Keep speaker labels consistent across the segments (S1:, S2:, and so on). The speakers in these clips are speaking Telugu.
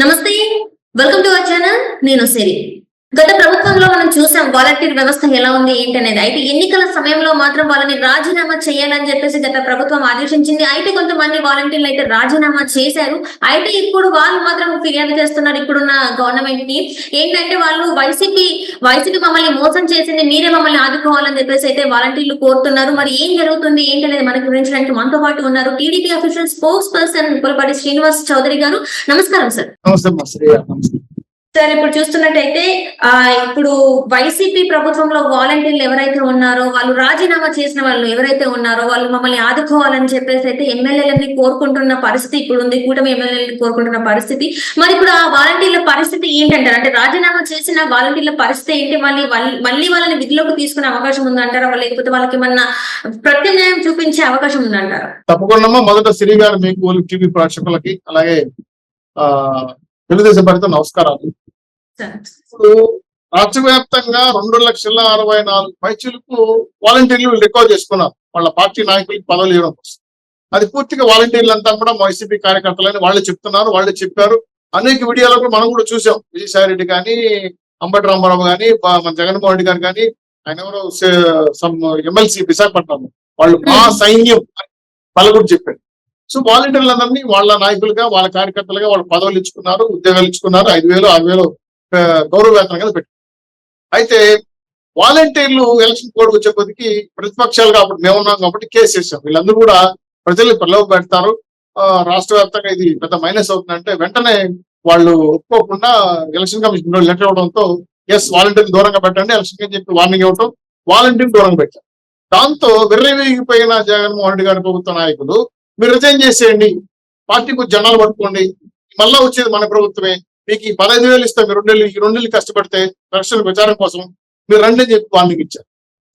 S1: నమస్తే. Welcome to our channel. నేను సిరి. గత ప్రభుత్వంలో మనం చూసాం వాలంటీర్ వ్యవస్థ ఎలా ఉంది ఏంటనేది. అయితే ఎన్నికల సమయంలో మాత్రం వాళ్ళని రాజీనామా చేయాలని చెప్పేసి గత ప్రభుత్వం ఆదేశించింది. అయితే కొంతమంది వాలంటీర్లు అయితే రాజీనామా చేశారు. అయితే ఇప్పుడు వాళ్ళు మాత్రం ఫిర్యాదు చేస్తున్నారు ఇప్పుడున్న గవర్నమెంట్ కి. ఏంటంటే వాళ్ళు వైసీపీ మమ్మల్ని మోసం చేసింది, మీరే మమ్మల్ని ఆదుకోవాలని చెప్పేసి అయితే వాలంటీర్లు కోరుతున్నారు. మరి ఏం జరుగుతుంది ఏంటనేది మనకు వివరించడానికి మనతో పాటు ఉన్నారు TDP official spokesperson Pulapati Srinivas Chowdary గారు. నమస్కారం సార్. సార్, ఇప్పుడు చూస్తున్నట్టయితే ఇప్పుడు వైసీపీ ప్రభుత్వంలో వాలంటీర్లు ఎవరైతే ఉన్నారో వాళ్ళు రాజీనామా చేసిన వాళ్ళు ఎవరైతే ఉన్నారో వాళ్ళు మమ్మల్ని ఆదుకోవాలని చెప్పేసి అయితే ఎమ్మెల్యేలని కోరుకుంటున్న పరిస్థితి ఇప్పుడు ఉంది. కూటమి ఎమ్మెల్యేలని కోరుకుంటున్న పరిస్థితి. మరి ఇప్పుడు ఆ వాలంటీర్ల పరిస్థితి ఏంటంటారు? అంటే రాజీనామా చేసిన వాలంటీర్ల పరిస్థితి ఏంటి? మళ్ళీ వాళ్ళని విధిలోకి తీసుకునే అవకాశం ఉందంటారా? లేకపోతే వాళ్ళకి ఏమన్నా ప్రత్యామ్నాయం చూపించే అవకాశం ఉందంటారా?
S2: తప్పకుండా. మొదట సిరి గారు మీకు టీవీ ప్రేక్షకులకి అలాగే తెలుగుదేశం పార్టీతో నమస్కారాలు. ఇప్పుడు రాష్ట్ర వ్యాప్తంగా 2,64,000 పైచీలకు వాలంటీర్లు రికార్డ్ చేసుకున్నారు వాళ్ళ పార్టీ నాయకులకి పదవులు ఇవ్వడం కోసం. అది పూర్తిగా వాలంటీర్లంతా కూడా వైసీపీ కార్యకర్తలని వాళ్ళే చెప్తున్నారు, వాళ్ళే చెప్పారు. అనేక వీడియోలో కూడా మనం కూడా చూసాం. విజయసాయి రెడ్డి కానీ, అంబటి రామారావు కానీ, మన జగన్మోహన్ రెడ్డి గారు కానీ, ఆయన ఎవరో ఎమ్మెల్సీ విశాఖపట్నం వాళ్ళు మా సైన్యం వాళ్ళు కూడా చెప్పారు. సో వాలంటీర్లందరినీ వాళ్ళ నాయకులుగా, వాళ్ళ కార్యకర్తలుగా వాళ్ళ పదవులు ఇచ్చుకున్నారు, ఉద్యోగాలు ఇచ్చుకున్నారు. 5,000, 6,000 గౌరవ వేతనం కింద పెట్టి. అయితే వాలంటీర్లు ఎలక్షన్ కోడ్ వచ్చే కొద్దికి ప్రతిపక్షాలుగా అప్పుడు మేమున్నాం కాబట్టి కేసు వేసాం. వీళ్ళందరూ కూడా ప్రజల్ని ప్రలోభ పెడతారు, రాష్ట్ర వ్యాప్తంగా ఇది పెద్ద మైనస్ అవుతుందంటే వెంటనే వాళ్ళు ఒప్పుకోకుండా ఎలక్షన్ కమిషన్ లెటర్ ఇవ్వడంతో ఎస్ వాలంటీర్లు దూరంగా పెట్టండి ఎలక్షన్ అని చెప్పి వార్నింగ్ ఇవ్వడం, వాలంటీర్లు దూరంగా పెట్టారు. దాంతో విర్రవీగిపోయిన జగన్మోహన్ రెడ్డి గారి ప్రభుత్వ నాయకులు మీరు రిజైన్ చేసేయండి, పార్టీకి జనాలు పట్టుకోండి, మళ్ళా వచ్చేది మన ప్రభుత్వమే, మీకు ఈ 15,000 ఇస్తాం, మీరు 2 నెలలు కష్టపడితే ఎలక్షన్ ప్రచారం కోసం మీరు రండి అని చెప్పి వార్నింగ్ ఇచ్చారు.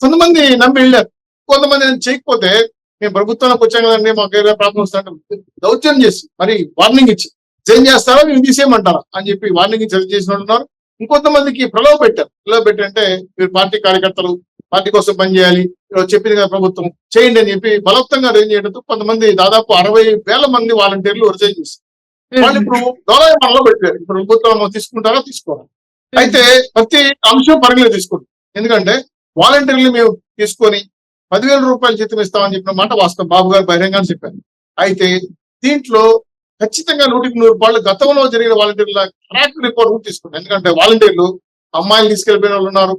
S2: కొంతమంది నమ్మి వెళ్ళారు, కొంతమంది చేయకపోతే మేము ప్రభుత్వానికి వచ్చాం కదండి మాకు ఏదైనా ప్రాబ్లం వస్తుందంటే దౌర్జన్యం చేసి మరి వార్నింగ్ ఇచ్చి రిజైన్ చేస్తారా మేము తీసేయమంటారా అని చెప్పి వార్నింగ్ ఇచ్చి చేసిన వాళ్ళు ఉన్నారు. ఇంకొంతమందికి ప్రలోభ పెట్టి అంటే మీరు పార్టీ కార్యకర్తలు పార్టీ కోసం పనిచేయాలి, చెప్పింది కదా ప్రభుత్వం చేయండి అని చెప్పి బలవంతంగా రిజైన్ చేయడంతో కొంతమంది దాదాపు 60,000 మంది వాలంటీర్లు రిజైన్ చేశారు. వాళ్ళు ఇప్పుడు డోలాయమానంలో పెట్టారు. ఇప్పుడు ప్రభుత్వం తీసుకుంటారా తీసుకోవాలి. అయితే ప్రతి అంశం పరిగణలో తీసుకుంటాం. ఎందుకంటే వాలంటీర్లు మేము తీసుకొని 10,000 రూపాయలు జీతం ఇస్తామని చెప్పిన మాట వాస్తవం, బాబు గారు బహిరంగంగా చెప్పారు. అయితే దీంట్లో ఖచ్చితంగా 100% గతంలో జరిగిన వాలంటీర్ల ట్రాక్ రిపోర్ట్ కూడా తీసుకుంటారు. ఎందుకంటే వాలంటీర్లు అమ్మాయిలు తీసుకెళ్లిపోయిన వాళ్ళు ఉన్నారు,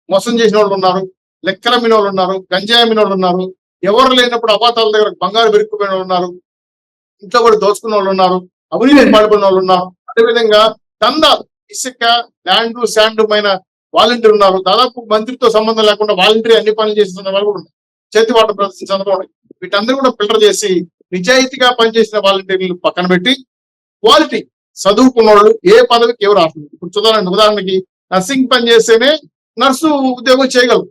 S2: మోసం చేసిన వాళ్ళు ఉన్నారు, లెక్కల మీద వాళ్ళు ఉన్నారు, గంజాయి మీద వాళ్ళు ఉన్నారు, ఎవరు లేనప్పుడు అపాతాల దగ్గర బంగారు పెరుక్కుపోయిన వాళ్ళు ఉన్నారు, ఇంట్లో కూడా దోచుకున్న వాళ్ళు ఉన్నారు, అవినీతి పాల్పడిన వాళ్ళు ఉన్నారు. అదేవిధంగా ఇసుక ల్యాండ్ శాండ్ మైన వాలంటీర్ ఉన్నారు. దాదాపు మంత్రితో సంబంధం లేకుండా వాలంటీర్ అన్ని పనులు చేస్తున్న వాళ్ళు కూడా ఉన్నారు, చేతివాట ప్రదర్శించడం. వీటందరూ కూడా ఫిల్టర్ చేసి నిజాయితీగా పనిచేసిన వాలంటీర్లు పక్కన పెట్టి క్వాలిటీ చదువుకున్న వాళ్ళు ఏ పదవికి ఎవరు రాస్తుంది. ఇప్పుడు చూడాలండి, ఉదాహరణకి నర్సింగ్ పని చేస్తేనే నర్సు ఉద్యోగం చేయగలరు,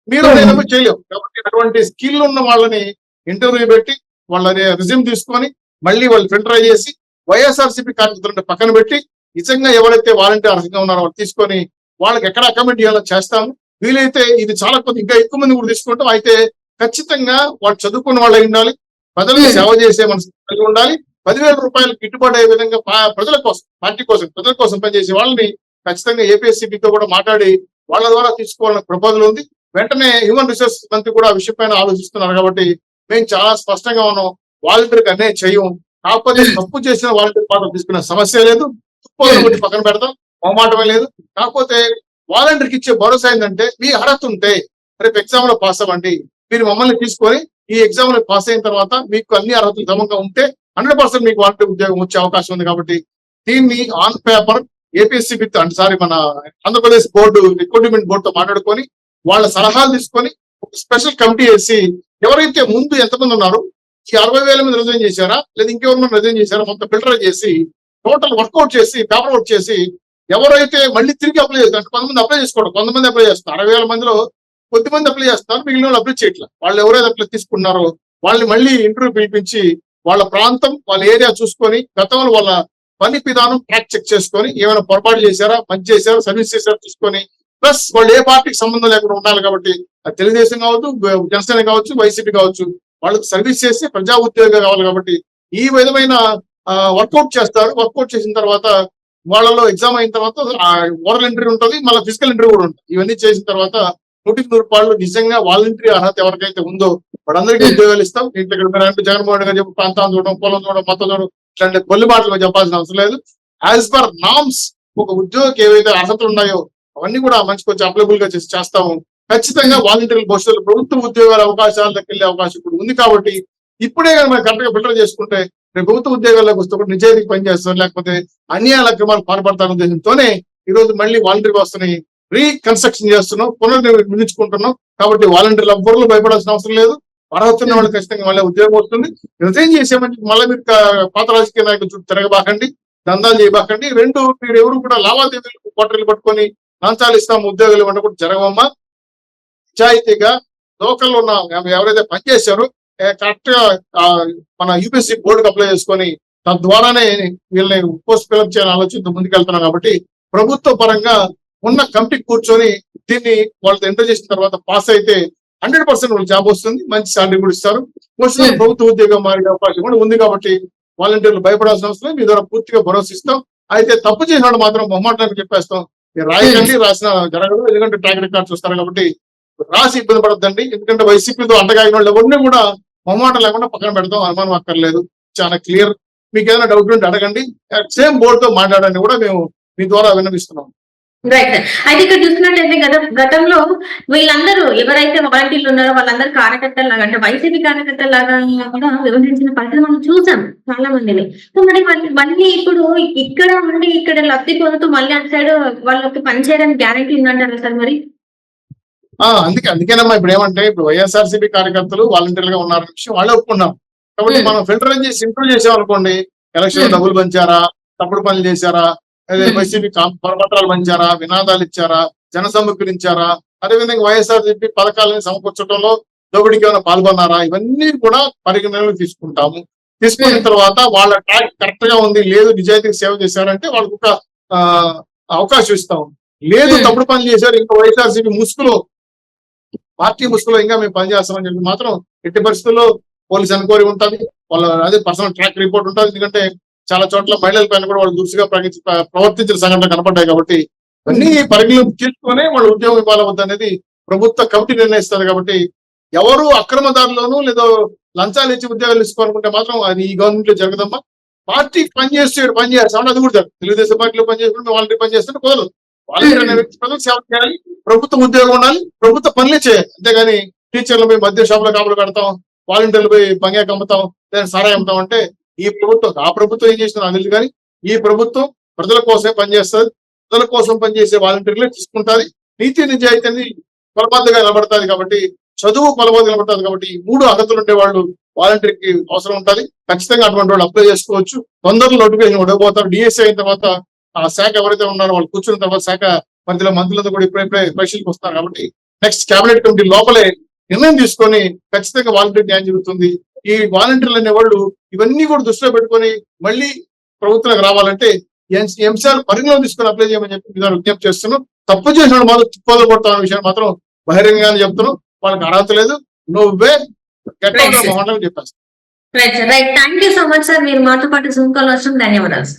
S2: మీరు లేనప్పుడు చేయలేవు. కాబట్టి అటువంటి స్కిల్ ఉన్న వాళ్ళని ఇంటర్వ్యూ పెట్టి వాళ్ళ రిజ్యూమ్ తీసుకొని మళ్ళీ వాళ్ళు ఫిల్టర్ చేసి వైఎస్ఆర్సీపీ కార్యకర్తలను పక్కన పెట్టి నిజంగా ఎవరైతే వాలంటీర్ అర్హంగా ఉన్నారో వాళ్ళు తీసుకొని వాళ్ళకి ఎక్కడ అకామిడేట్ చేయాలో చేస్తాము. వీలైతే ఇది చాలా ఇంకా ఎక్కువ మంది కూడా తీసుకుంటాం. అయితే ఖచ్చితంగా వాళ్ళు చదువుకున్న వాళ్ళు అయి ఉండాలి, ప్రజలకు సేవ చేసే మనసు కలిగి ఉండాలి, 10,000 రూపాయలు గిట్టుబాటు అయ్యే విధంగా ప్రజల కోసం, పార్టీ కోసం, ప్రజల కోసం పనిచేసే వాళ్ళని ఖచ్చితంగా ఏపీఎస్సీబీతో కూడా మాట్లాడి వాళ్ళ ద్వారా తీసుకోవాలన్న ప్రపోజల్ ఉంది. వెంటనే హ్యూమన్ రిసోర్సెస్ మంత్రి కూడా ఆ విషయం పైన ఆలోచిస్తున్నారు. కాబట్టి మేము చాలా స్పష్టంగా ఉన్నాం, వాలంటీర్కి అన్యాయం చేయం. కాకపోతే తప్పు చేసిన వాలంటీర్ పాత్ర తీసుకునే సమస్య లేదు, తుప్పు పక్కన పెడతాం, మొహమాటమే లేదు. కాకపోతే వాలంటీర్కి ఇచ్చే భరోసా ఏంటంటే మీ అర్హత ఉంటే రేపు ఎగ్జామ్ లో పాస్ అవ్వండి, మీరు మమ్మల్ని తీసుకొని ఈ ఎగ్జామ్ లో పాస్ అయిన తర్వాత మీకు అన్ని అర్హతలు క్రమంగా ఉంటే 100% మీకు వాలంటీర్ ఉద్యోగం వచ్చే అవకాశం ఉంది. కాబట్టి దీన్ని ఆన్ పేపర్ ఏపీఎస్సీ మన ఆంధ్రప్రదేశ్ బోర్డు రిక్రూట్మెంట్ బోర్డుతో మాట్లాడుకొని వాళ్ళ సలహాలు తీసుకొని ఒక స్పెషల్ కమిటీ వేసి ఎవరైతే ముందు ఎంతమంది ఉన్నారు, ఈ 60,000 మంది రిజైన్ చేశారా లేదా ఇంకెవరి మంది రిజైన్ చేశారా మొత్తం ఫిల్టర్ చేసి టోటల్ వర్కౌట్ చేసి పేపర్ వర్క్ చేసి ఎవరైతే మళ్ళీ తిరిగి అప్లై చేస్తారు, కొంతమంది అప్లై చేసుకోవడం, కొంతమంది అప్లై చేస్తారు. 60,000 మందిలో కొద్దిమంది అప్లై చేస్తారు, మిగిలిన వాళ్ళు అప్లై చేయట్లేదు. వాళ్ళు ఎవరైతే అప్లై తీసుకున్నారో వాళ్ళని మళ్ళీ ఇంటర్వ్యూ పిలిపించి వాళ్ళ ప్రాంతం వాళ్ళ ఏరియా చూసుకొని గతంలో వాళ్ళ పని విధానం ట్రాక్ చెక్ చేసుకొని ఏమైనా పొరపాటు చేశారా, మంచి చేశారా, సర్వీస్ చేశారా చూసుకొని, ప్లస్ వాళ్ళు ఏ పార్టీకి సంబంధం లేకుండా ఉండాలి. కాబట్టి తెలుగుదేశం కావచ్చు, జనసేన కావచ్చు, వైసీపీ కావచ్చు, వాళ్ళకి సర్వీస్ చేసి ప్రజా ఉద్యోగం కావాలి. కాబట్టి ఈ విధమైన వర్కౌట్ చేస్తారు. వర్కౌట్ చేసిన తర్వాత వాళ్ళలో ఎగ్జామ్ అయిన తర్వాత ఓరల్ ఇంటర్వ్యూ ఉంటుంది, మళ్ళీ ఫిజికల్ ఇంటర్వ్యూ కూడా ఉంటుంది. ఇవన్నీ చేసిన తర్వాత 100% నిజంగా వాలంటరీ అర్హత ఎవరికైతే ఉందో వాళ్ళందరికీ ఉద్యోగాలు ఇస్తాం. ఇంట్లో జగన్మోహన్ రెడ్డి గారు చెప్పి ప్రాంతాన్ని చూడడం, పొలం చూడడం, మొత్తం చూడడం, ఇట్లాంటి కొల్లి మాటలు చెప్పాల్సిన అవసరం లేదు. యాజ్ పర్ నామ్స్ ఒక ఉద్యోగికి ఏవైతే అర్హతలు ఉన్నాయో అవన్నీ కూడా మంచి కొంచెం అప్లైబుల్ గా చేస్తాము. ఖచ్చితంగా వాలంటీర్ల భవిష్యత్తులో ప్రభుత్వ ఉద్యోగాల అవకాశాలకు వెళ్ళే అవకాశం ఇప్పుడు ఉంది. కాబట్టి ఇప్పుడే కానీ మనం కరెక్ట్ గా ఫిల్టర్ చేసుకుంటే రేపు ప్రభుత్వ ఉద్యోగాల్లోకి వస్తే కూడా నిజాయితీకి పనిచేస్తారు, లేకపోతే అన్యాయాల అక్రమాలు పాల్పడతారన్న ఉద్దేశంతోనే ఈ రోజు మళ్ళీ వాలంటీర్ వ్యవస్థని రీకన్స్ట్రక్షన్ చేస్తున్నాం, పునర్నిర్మించుకుంటున్నాం. కాబట్టి వాలంటీర్లు ఎవ్వరూ భయపడాల్సిన అవసరం లేదు. అర్హత ఉన్న వాళ్ళు ఖచ్చితంగా మళ్ళీ ఉద్యోగం వస్తుంది. రిజైన్ చేసేమని మళ్ళీ మీరు పాత రాజకీయ నాయకులు చుట్టూ తిరగబాకండి, దందాలు చేయబాకండి. మీరు ఎవరు కూడా లావాదేవీలు కోటలు పట్టుకొని లంచాలు ఇస్తాం ఉద్యోగాలు ఇవ్వడం కూడా జరగవమ్మా. నిజాయితీగా లోకల్లో ఉన్న ఎవరైతే పనిచేశారో కరెక్ట్ గా మన యూపీఎస్సీ బోర్డుకి అప్లై చేసుకొని తద్వారానే వీళ్ళని పోస్ట్ ఫిల్అప్ చేయాలని ఆలోచనతో ముందుకెళ్తున్నాం. కాబట్టి ప్రభుత్వ పరంగా ఉన్న కమిటీ కూర్చొని దీన్ని వాళ్ళతో ఎంటర్ చేసిన తర్వాత పాస్ అయితే 100% వాళ్ళు జాబ్ వస్తుంది, మంచి శాలరీ కూడా ఇస్తారు. ప్రభుత్వ ఉద్యోగం మారే అవకాశం కూడా ఉంది. కాబట్టి వాలంటీర్లు భయపడాల్సిన అవసరం లేదు. మీ ద్వారా పూర్తిగా భరోసా ఇస్తాం. అయితే తప్పు చేసిన వాళ్ళు మాత్రం మొహమాటానికి చెప్పేస్తాం, మీరు రాయకండి, రాసిన జరగదు. ఎందుకంటే ట్రాక్ రికార్డ్ చూస్తారు కాబట్టి రాసి ఇబ్బంది పడద్దండి. ఎందుకంటే వైసీపీతో అండగాగిన వాళ్ళు ఎవరిని కూడా మొహమాటం లేకుండా పక్కన పెడతాం, అనుమానం అక్కర్లేదు. చాలా క్లియర్. మీకు ఏదైనా డౌట్ ఉంటే అడగండి, సేమ్ బోర్డుతో మాట్లాడండి కూడా మేము మీ ద్వారా విన్నవిస్తున్నాం.
S1: Right sir. అయితే ఇక్కడ చూసినట్టయితే గతంలో వీళ్ళందరూ ఎవరైతే వాలంటీర్లు ఉన్నారో వాళ్ళందరూ కార్యకర్తలు లాగా, అంటే వైసీపీ కార్యకర్తల లాగా కూడా వ్యవహరించిన పరిస్థితి మనం చూసాం చాలా మందిని. సో మరి మళ్ళీ ఇప్పుడు ఇక్కడ ఉండి ఇక్కడ లబ్ధి పొందుతూ మళ్ళీ అటు సైడ్ వాళ్ళకి పనిచేయడానికి గ్యారంటీ ఉందంటారా సార్ మరి?
S2: అందుకేనమ్మా ఇప్పుడు ఏమంటే ఇప్పుడు వైఎస్ఆర్సీపీ కార్యకర్తలు వాలంటీర్లుగా ఉన్నారనే విషయం వాళ్ళే ఒప్పుకున్నాం. కాబట్టి మనం ఫిల్టర్ చేసి ఇంప్రూవ్ చేసామనుకోండి, ఎలక్షన్ డబ్బులు పంచారా, తప్పుడు పనులు చేశారా, వైసీపీ పరపత్రాలు పంచారా, వినాదాలు ఇచ్చారా, జన సమీకరించారా, అదేవిధంగా వైఎస్ఆర్సీపీ పథకాలను సమకూర్చడంలో దోపిడీకి ఏమైనా పాల్గొన్నారా, ఇవన్నీ కూడా పరిగణనలోకి తీసుకుంటాము. తీసుకున్న తర్వాత వాళ్ళ ట్రాక్ కరెక్ట్ గా ఉంది, లేదు నిజాయితీకి సేవ చేశారంటే వాళ్ళకు ఒక అవకాశం ఇస్తాం. లేదు తప్పుడు పనులు చేశారు, ఇంకా వైఎస్ఆర్సీపీ ముసుగులో పార్టీ ముసుగులో ఇంకా మేము పనిచేస్తామని చెప్పి మాత్రం ఎట్టి పరిస్థితుల్లో పోలీస్ ఎన్క్వైరీ ఉంటుంది, వాళ్ళ అదే పర్సనల్ ట్రాక్ రిపోర్ట్ ఉంటుంది. ఎందుకంటే చాలా చోట్ల మహిళల పైన కూడా వాళ్ళు దురుసుగా ప్రవర్తించిన సంఘటనలు కనపడ్డాయి. కాబట్టి అన్ని పరిగణలోకి తీసుకునే వాళ్ళు ఉద్యోగం ఇవ్వాలవద్దు అనేది ప్రభుత్వ కమిటీ నిర్ణయిస్తారు. కాబట్టి ఎవరు అక్రమదారులను లేదో లంచాలు ఇచ్చి ఉద్యోగాలు తీసుకోవాలనుకుంటే మాత్రం అది ఈ గవర్నమెంట్ లో జరగదమ్మా. పార్టీ పనిచేస్తామని అది కూడా జరుగుతుంది. తెలుగుదేశం పార్టీలో పనిచేసుకుంటే వాలంటీర్ పనిచేస్తుంటే కుదరదు. వాలంటీర్ అనే వ్యక్తి ప్రజలకు సేవ చేయాలి, ప్రభుత్వ ఉద్యోగం ఉండాలి, ప్రభుత్వ పనులే చేయాలి. అంతేగాని టీచర్లు పోయి మధ్య షాపులో కాపులు పెడతాం, వాలంటీర్లు పోయి బంగాకి అమ్ముతాం, లేదా సారాయి అమ్ముతాం అంటే ఈ ప్రభుత్వం ఆ ప్రభుత్వం ఏం చేస్తుందో నాకు తెలియదు. కానీ ఈ ప్రభుత్వం ప్రజల కోసమే పనిచేస్తుంది, ప్రజల కోసం పనిచేసే వాలంటీర్లే తీసుకుంటుంది, నీతి నిజాయితీని కొలబద్దగా నిలబడుతుంది. కాబట్టి చదువు కొలబద్ద నిలబడుతుంది. కాబట్టి ఈ 3 అర్హతలు ఉండే వాళ్ళు వాలంటీర్కి అవసరం ఉంటుంది. ఖచ్చితంగా అటువంటి వాళ్ళు అప్లై చేసుకోవచ్చు. తొందరలో నోటిఫికేషన్ ఇవ్వబోతారు. డిఎస్సీ అయిన తర్వాత ఆ శాఖ ఎవరైతే ఉన్నారో వాళ్ళు కూర్చున్న తర్వాత శాఖ మంత్రులంతా కూడా ఇప్పుడే పరిశీలికి వస్తారు. కాబట్టి నెక్స్ట్ కేబినెట్ కమిటీ లోపలే నిర్ణయం తీసుకొని ఖచ్చితంగా వాలంటీర్ న్యాయం జరుగుతుంది. ఈ వాలంటీర్లు అనేవాళ్ళు ఇవన్నీ కూడా దృష్టిలో పెట్టుకొని మళ్ళీ ప్రభుత్వానికి రావాలంటే ఈ అంశాలు పరిగణలో తీసుకొని అప్లై చేయమని చెప్పి మీరు విజ్ఞప్తి చేస్తున్నాం. తప్పు చేసిన మాత్రం తిప్పోలు కొడతాం అనే విషయాన్ని మాత్రం బహిరంగంగానే చెప్తున్నాం. వాళ్ళకి అర్హత లేదు, నువ్వే గట్టిగా చెప్పేస్తాం.
S1: Right sir, right. Thank you so much sir, మీరు మాతో పాటు జూమ్ కాల్ వచ్చాం. ధన్యవాదాలు.